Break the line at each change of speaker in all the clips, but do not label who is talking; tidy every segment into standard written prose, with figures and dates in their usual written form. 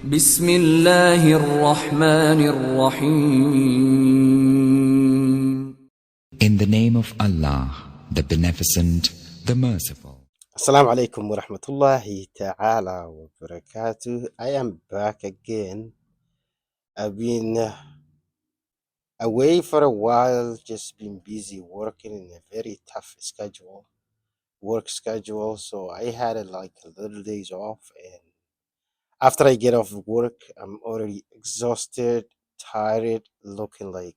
بسم الله الرحمن الرحيم.
In the name of Allah, the Beneficent, the Merciful.
Assalamu alaikum wa rahmatullahi ta'ala wa barakatuh. I am back again. I've been away for a while, just been busy working in a very tough work schedule. So I had like a little days off, and after I get off work, I'm already exhausted, tired, looking like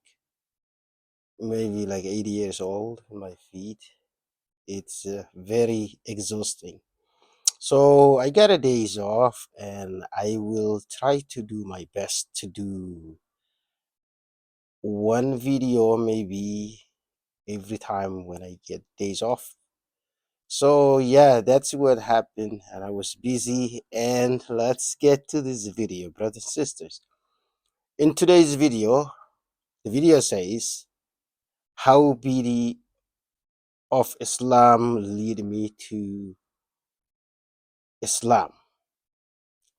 maybe like 80 years old on my feet. It's very exhausting. So I got a days off, and I will try to do my best to do one video maybe every time when I get days off. So yeah, that's what happened, and I was busy. And let's get to this video, brothers and sisters. In today's video, the video says, how beauty of Islam lead me to Islam,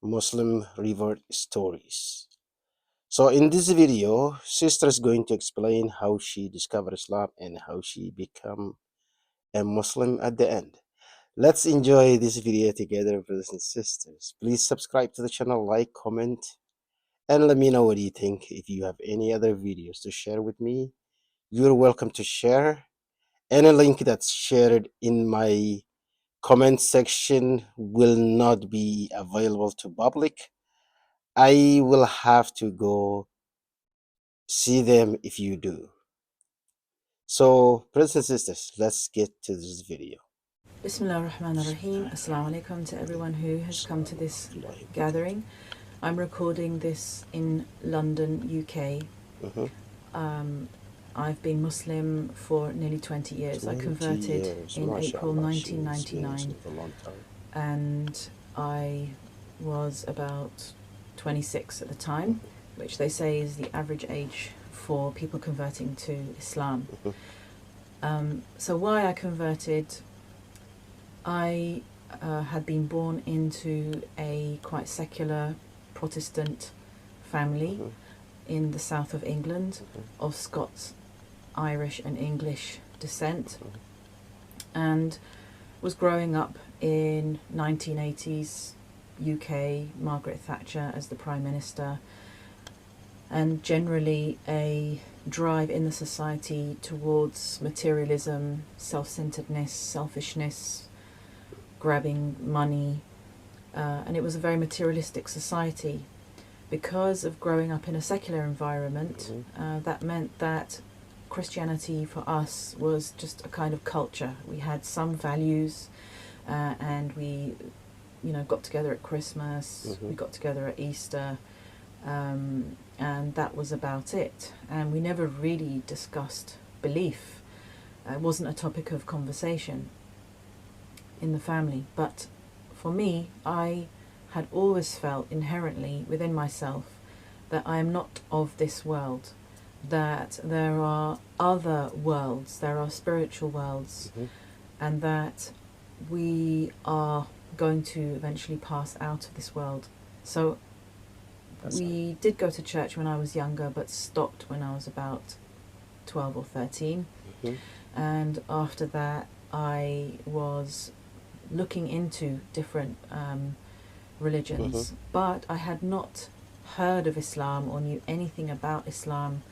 Muslim Revert stories. So in this video, sister is going to explain how she discovered Islam and how she become a Muslim at the end. Let's enjoy this video together, brothers and sisters. Please subscribe to the channel, like, comment, and let me know what you think. If you have any other videos to share with me, you're welcome to share. Any link that's shared in my comment section will not be available to public. I will have to go see them if you do. So, brothers and sisters, let's get to this video.
Bismillah ar-Rahman ar-Rahim. Assalamu alaikum to everyone who has come to this gathering. I'm recording this in London, UK. I've been Muslim for nearly 20 years. I converted in April 1999, and I was about 26 at the time, which they say is the average age for people converting to Islam. So why I converted, I had been born into a quite secular Protestant family in the south of England, of Scots, Irish and English descent, and was growing up in 1980s UK, Margaret Thatcher as the Prime Minister, and generally a drive in the society towards materialism, self-centeredness, selfishness, grabbing money, and it was a very materialistic society. Because of growing up in a secular environment, that meant that Christianity for us was just a kind of culture. We had some values, and we, got together at Christmas, we got together at Easter, and that was about it. And we never really discussed belief. It wasn't a topic of conversation in the family. But for me, I had always felt inherently within myself that I am not of this world, that there are other worlds, there are spiritual worlds, and that we are going to eventually pass out of this world. So we did go to church when I was younger, but stopped when I was about 12 or 13. And after that, I was looking into different religions, but I had not heard of Islam or knew anything about Islam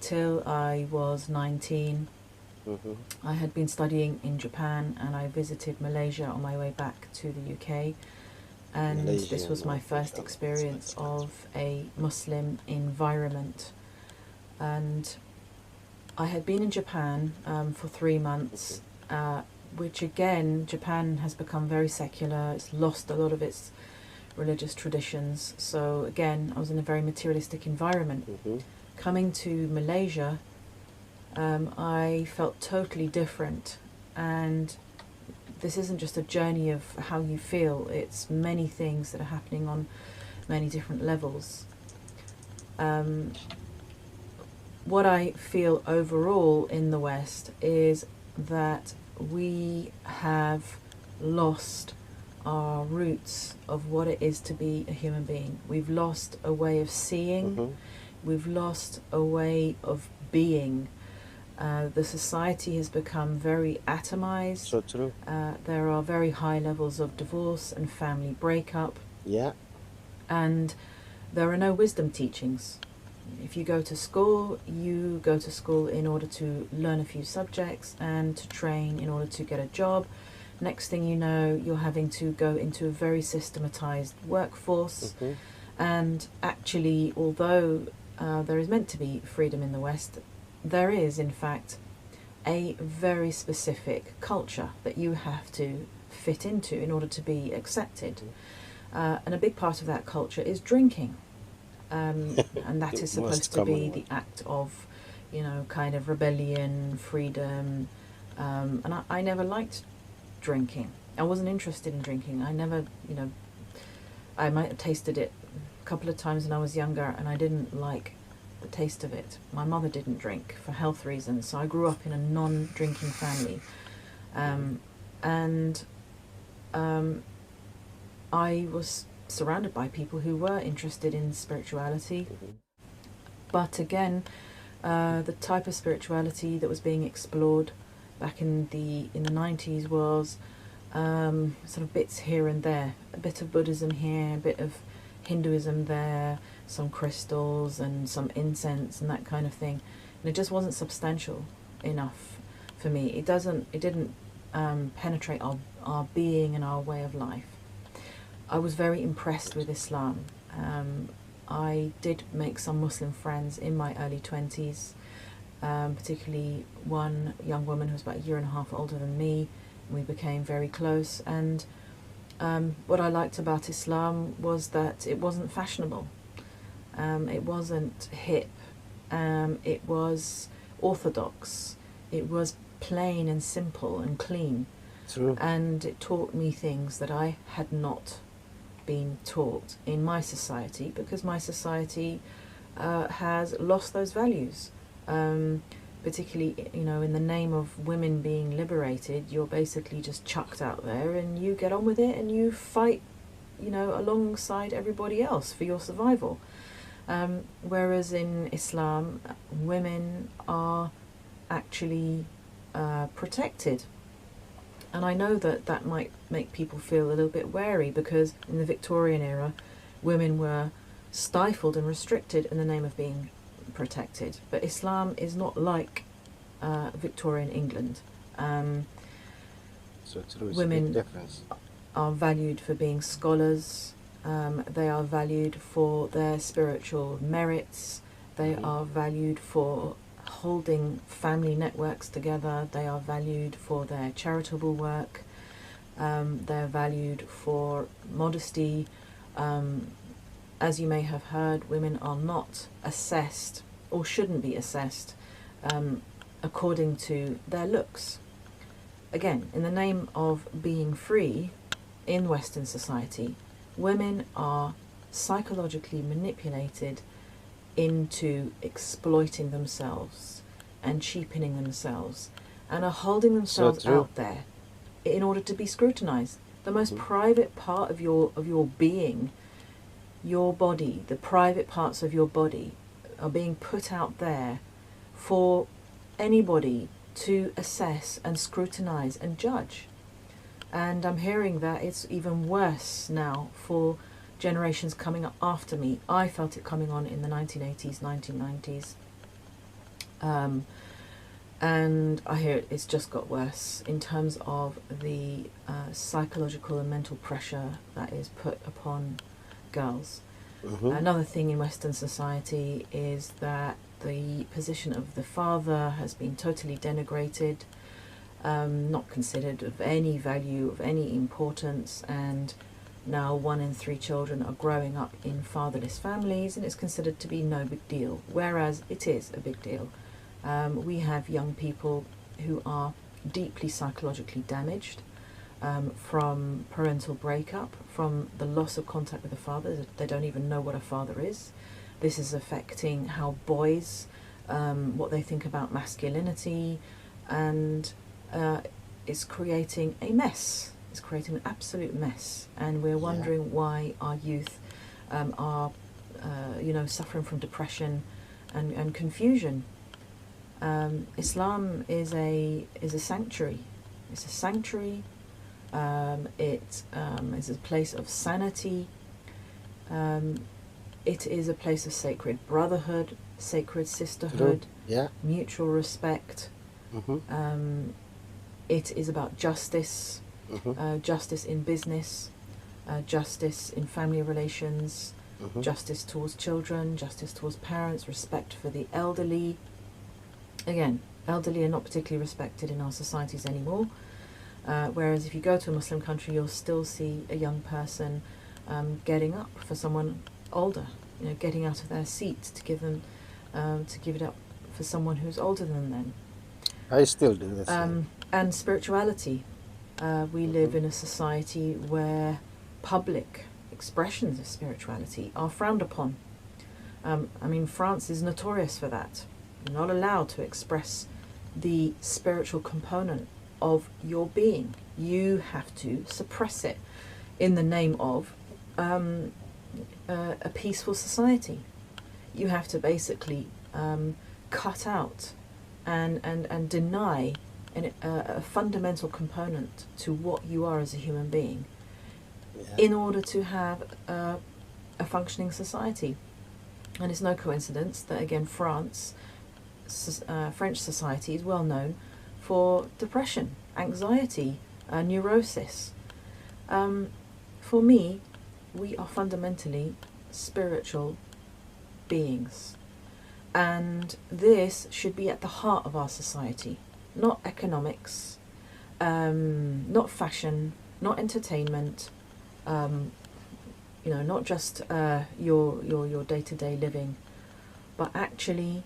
till I was 19. I had been studying in Japan, and I visited Malaysia on my way back to the UK, and this was my first experience of a Muslim environment. And I had been in Japan for 3 months, which again, Japan has become very secular. It's lost a lot of its religious traditions. So again, I was in a very materialistic environment. Coming to Malaysia, I felt totally different. And this isn't just a journey of how you feel, it's many things that are happening on many different levels. What I feel overall in the West is that we have lost our roots of what it is to be a human being. We've lost a way of seeing. We've lost a way of being. The society has become very atomized.
So true.
There are very high levels of divorce and family breakup.
Yeah.
And there are no wisdom teachings. If you go to school, you go to school in order to learn a few subjects and to train in order to get a job. Next thing you know, you're having to go into a very systematized workforce. And actually, although there is meant to be freedom in the West, there is, in fact, a very specific culture that you have to fit into in order to be accepted. And a big part of that culture is drinking. And that is supposed to be the act of, you know, kind of rebellion, freedom. And I never liked drinking. I wasn't interested in drinking. I never, you know, I might have tasted it a couple of times when I was younger, and I didn't like the taste of it. My mother didn't drink for health reasons, so I grew up in a non-drinking family. I was surrounded by people who were interested in spirituality. But again, the type of spirituality that was being explored back in the 90s was sort of bits here and there. A bit of Buddhism here, a bit of Hinduism there, some crystals and some incense and that kind of thing. And it just wasn't substantial enough for me. It didn't penetrate our being and our way of life. I was very impressed with Islam. I did make some Muslim friends in my early 20s, particularly one young woman who was about a year and a half older than me. We became very close, and what I liked about Islam was that it wasn't fashionable. It wasn't hip. It was orthodox. It was plain and simple and clean.
True.
And it taught me things that I had not been taught in my society, because my society has lost those values. Particularly, you know, in the name of women being liberated, you're basically just chucked out there and you get on with it and you fight, you know, alongside everybody else for your survival. Whereas in Islam, women are actually protected. And I know that that might make people feel a little bit wary, because in the Victorian era, women were stifled and restricted in the name of being protected. But Islam is not like Victorian England.
So true.
Women are valued for being scholars. They are valued for their spiritual merits. They are valued for holding family networks together. They are valued for their charitable work. They're valued for modesty. As you may have heard, women are not assessed, or shouldn't be assessed, according to their looks. Again, in the name of being free in Western society, women are psychologically manipulated into exploiting themselves and cheapening themselves, and are holding themselves out there in order to be scrutinized. The most private part of your being, your body, the private parts of your body, are being put out there for anybody to assess and scrutinize and judge. And I'm hearing that it's even worse now for generations coming up after me. I felt it coming on in the 1980s, 1990s. And I hear it's just got worse in terms of the psychological and mental pressure that is put upon girls. Another thing in Western society is that the position of the father has been totally denigrated, not considered of any value, of any importance, and now 1 in 3 children are growing up in fatherless families, and it's considered to be no big deal, whereas it is a big deal. We have young people who are deeply psychologically damaged from parental breakup, from the loss of contact with the father. They don't even know what a father is. This is affecting how boys, what they think about masculinity, and it's creating a mess. It's creating an absolute mess, and we're wondering why our youth are, suffering from depression and confusion. Islam is a sanctuary. It's a sanctuary. It is a place of sanity. It is a place of sacred brotherhood, sacred sisterhood, mutual respect. It is about justice, justice in business, justice in family relations, justice towards children, justice towards parents, respect for the elderly. Again, elderly are not particularly respected in our societies anymore. Whereas if you go to a Muslim country, you'll still see a young person getting up for someone older, getting out of their seat to give it up for someone who's older than them.
I still do the same.
And spirituality. We live in a society where public expressions of spirituality are frowned upon. France is notorious for that. You're not allowed to express the spiritual component of your being. You have to suppress it in the name of a peaceful society. You have to basically cut out and deny a fundamental component to what you are as a human being in order to have a functioning society. And it's no coincidence that, again, French society is well known for depression, anxiety, neurosis. For me, we are fundamentally spiritual beings, and this should be at the heart of our society, not economics, not fashion, not entertainment, not just your day-to-day living, but actually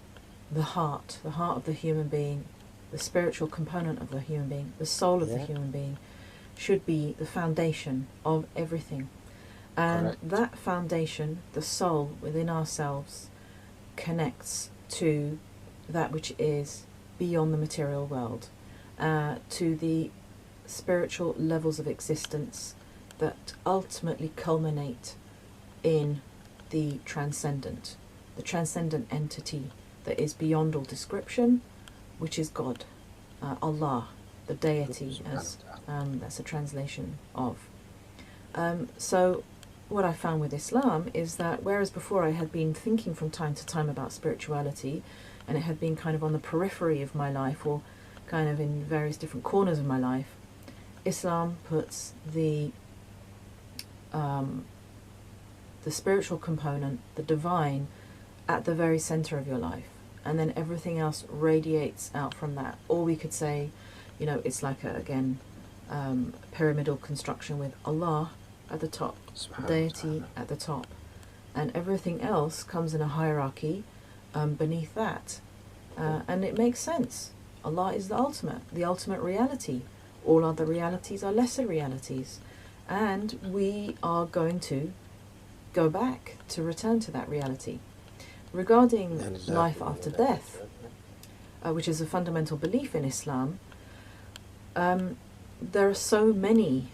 the heart of the human being, the spiritual component of the human being, the soul of the human being, should be the foundation of everything. And that foundation, the soul within ourselves, connects to that which is beyond the material world, to the spiritual levels of existence that ultimately culminate in the transcendent entity that is beyond all description, which is God, Allah, the deity, as that's a translation of. So what I found with Islam is that whereas before I had been thinking from time to time about spirituality, and it had been kind of on the periphery of my life, or kind of in various different corners of my life, Islam puts the spiritual component, the divine, at the very center of your life, and then everything else radiates out from that. Or we could say, it's like a pyramidal construction with Allah at the top, deity at the top, and everything else comes in a hierarchy beneath that. And it makes sense. Allah is the ultimate reality. All other realities are lesser realities, and we are going to go back to return to that reality. Regarding life after death, which is a fundamental belief in Islam, there are so many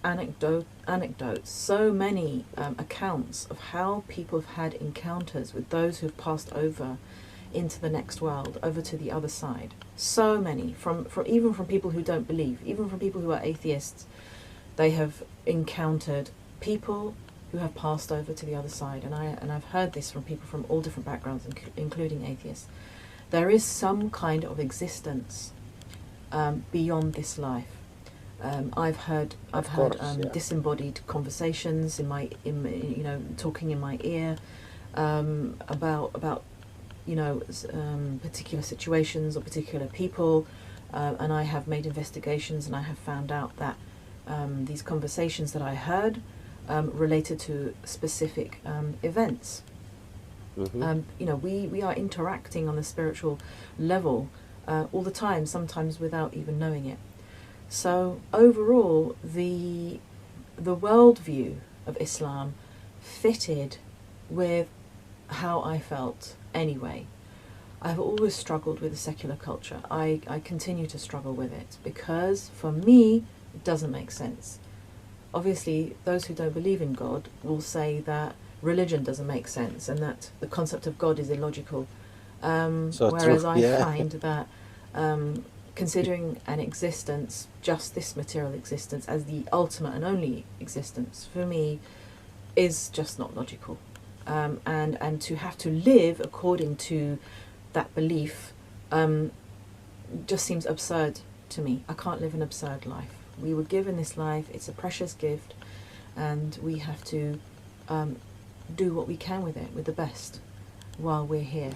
anecdotes, so many accounts of how people have had encounters with those who have passed over into the next world, over to the other side. So many, even from people who don't believe, even from people who are atheists, they have encountered people who have passed over to the other side, and I've heard this from people from all different backgrounds, including atheists. There is some kind of existence beyond this life. I've heard disembodied conversations talking in my ear about particular situations or particular people, and I have made investigations, and I have found out that these conversations that I heard related to specific events. We are interacting on the spiritual level all the time, sometimes without even knowing it. So overall, the worldview of Islam fitted with how I felt anyway. I've always struggled with the secular culture. I continue to struggle with it because for me, doesn't make sense. Obviously, those who don't believe in God will say that religion doesn't make sense and that the concept of God is illogical.
So true.
Whereas I
Yeah.
find that considering an existence, just this material existence, as the ultimate and only existence, for me, is just not logical. And to have to live according to that belief just seems absurd to me. I can't live an absurd life. We were given this life, it's a precious gift, and we have to do what we can with it, with the best, while we're here.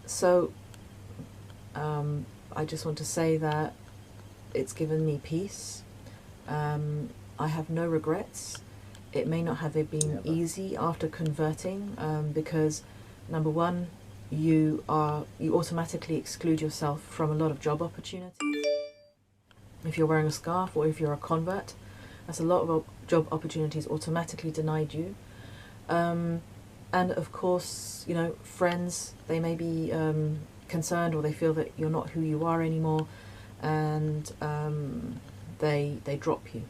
So I just want to say that it's given me peace. I have no regrets. It may not have been easy after converting, because number one, you automatically exclude yourself from a lot of job opportunities. If you're wearing a scarf or if you're a convert, that's a lot of job opportunities automatically denied you. And of course, you know, friends, they may be concerned, or they feel that you're not who you are anymore, and they drop you.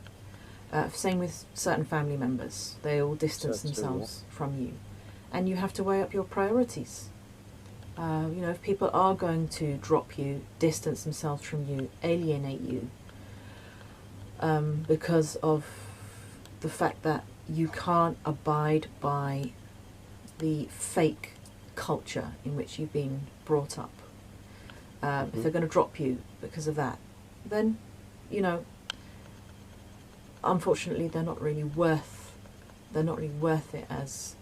Same with certain family members. They all distance themselves from you. And you have to weigh up your priorities. You know, if people are going to drop you, distance themselves from you, alienate you, because of the fact that you can't abide by the fake culture in which you've been brought up. If they're going to drop you because of that, then, you know, unfortunately, they're not really worth it as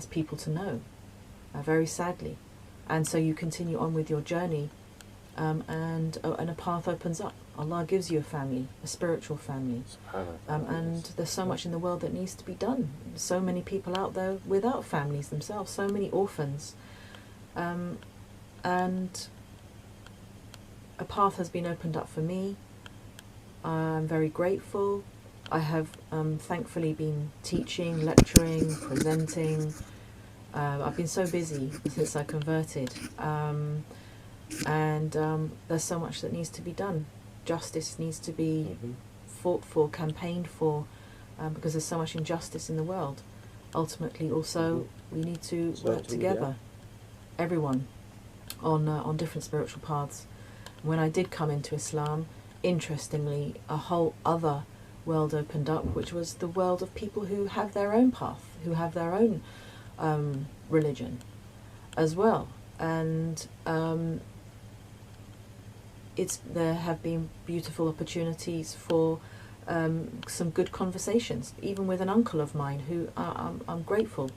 people to know. Very sadly, and so you continue on with your journey, and a path opens up. Allah gives you a family, a spiritual family, and there's so much in the world that needs to be done. So many people out there without families themselves, so many orphans, and a path has been opened up for me. I'm very grateful. I have thankfully been teaching, lecturing, presenting. I've been so busy since I converted, and there's so much that needs to be done. Justice needs to be fought for, campaigned for, because there's so much injustice in the world. Ultimately, also, we need to work together, everyone, on different spiritual paths. When I did come into Islam, interestingly, a whole other world opened up, which was the world of people who have their own path, who have their own religion as well. And there have been beautiful opportunities for some good conversations, even with an uncle of mine who I'm grateful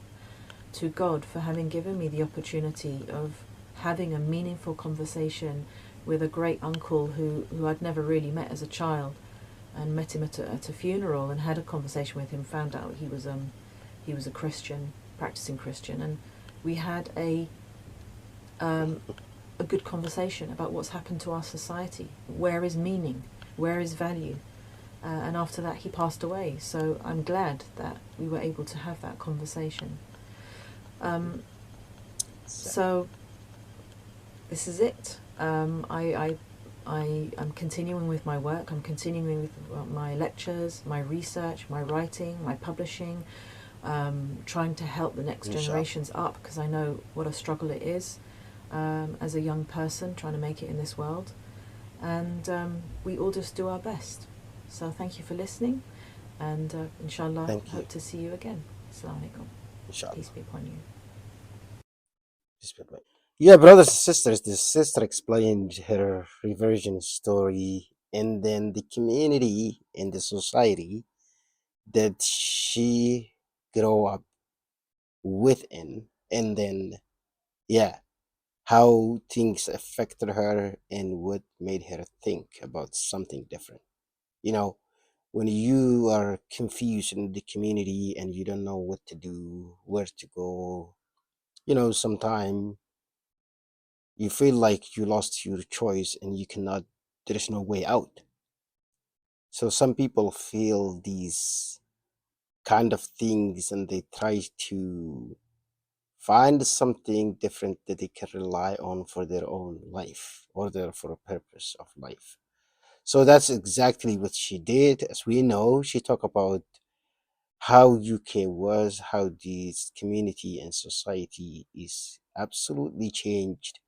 to God for having given me the opportunity of having a meaningful conversation with a great uncle who I'd never really met as a child, and met him at a funeral and had a conversation with him, found out he was a Christian, practicing Christian, and we had a good conversation about what's happened to our society, where is meaning, where is value, and after that he passed away. So I'm glad that we were able to have that conversation. So this is it. I'm continuing with my work. I'm continuing with my lectures, my research, my writing, my publishing, trying to help the next generations up, because I know what a struggle it is as a young person trying to make it in this world. And we all just do our best. So thank you for listening, and inshallah, hope to see you again. Assalamu alaikum. Inshallah. Peace be upon you.
Yeah, brothers and sisters, this sister explained her reversion story, and then the community and the society that she grew up within, and then, yeah, how things affected her and what made her think about something different. You know, when you are confused in the community and you don't know what to do, where to go, you know, sometimes you feel like you lost your choice and you cannot, there is no way out. So some people feel these kind of things and they try to find something different that they can rely on for their own life, or for a purpose of life. So that's exactly what she did. As we know, she talked about how UK was, how this community and society is absolutely changed.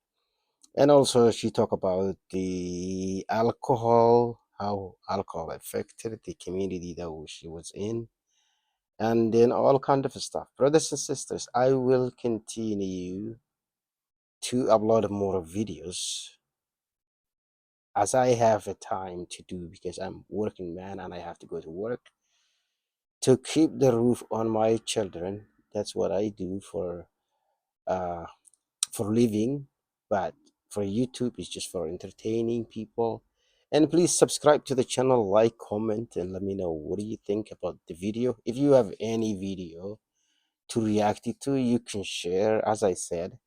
And also she talked about the alcohol, how alcohol affected the community that she was in, and then all kind of stuff. Brothers and sisters, I will continue to upload more videos as I have a time to do, because I'm working man and I have to go to work to keep the roof on my children. That's what I do uh for living. But for YouTube, it's just for entertaining people. And please subscribe to the channel, like, comment, and let me know what do you think about the video. If you have any video to react it to, you can share, as I said.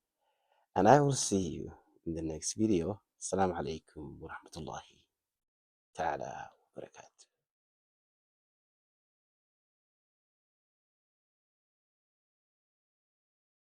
And I will see you in the next video. Assalamu alaikum wa rahmatullahi ta'ala wa barakatuh.